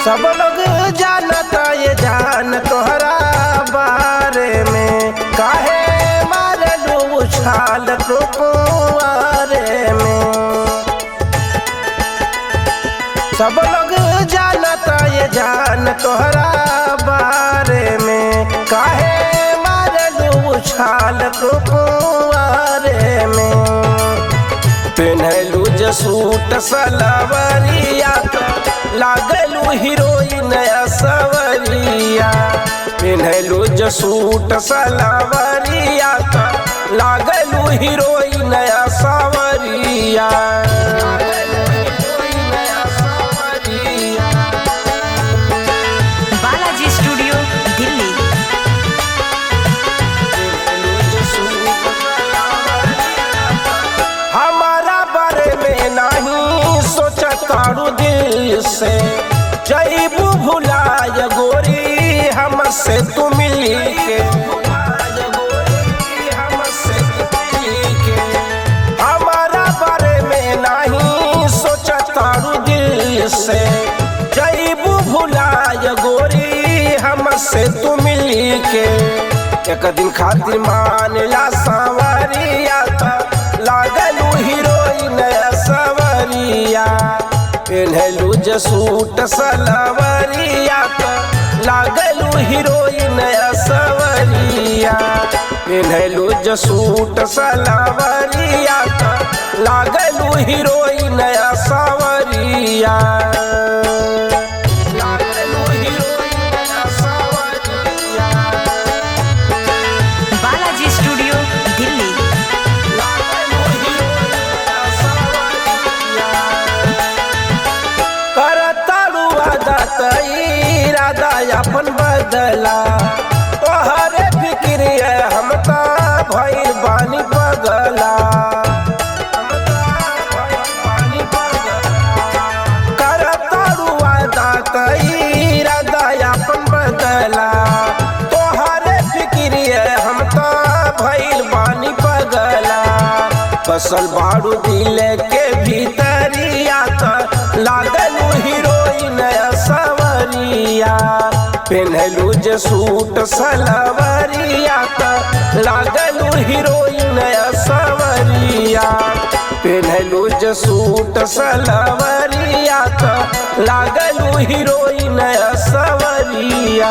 सब लोग जानता ये जान तोहरा बारे में, काहे मारलू उछाल तू कुंवारे में। सब लोग जानता ये जान तोहरा बारे में, काहे मारलू उछाल तू कुंवारे में। पेन्हलू जे सूट सलवरिया लागलू हीरोइन सवरिया। पेन्हलू जे सूट सलवरिया लागलू हीरोइन सवरिया। बालाजी स्टूडियो दिल्ली। हमारा बारे में नहीं सोचतारू दिल से, जईबू भुलाय गोरी हमसे तू मिली के। हमारा बारे में नहीं सोचतारू दिल से, जईबू भुलाय गोरी हमसे तू मिली के। एक दिन खातिर मान ला सांवरिया लागलू हीरोइन सवरिया। पेन्हलू जे सूट सलवरिया लागलू हीरोइन सवरिया। पेन्हलू जे सूट सलवरिया लागलू हीरोइन सवरिया। बालाजी स्टूडियो दिल्ली। करतारू वादा इरादा अपन बदला, तोहरे फिक्रिया हम ता भइल बानी पगला। करतारू वादा इरादा अपन बदला, तोहरे फिक्रिया हम ता भइल बानी पगला। बसल बारू दिल के भीतरिया लागलू हीरोइन सवरिया। पेन्हलू जे सूट सलवरिया लागलू हीरोइन सवरिया। पेन्हलू जे सूट सलवरिया लागलू हीरोइन सवरिया।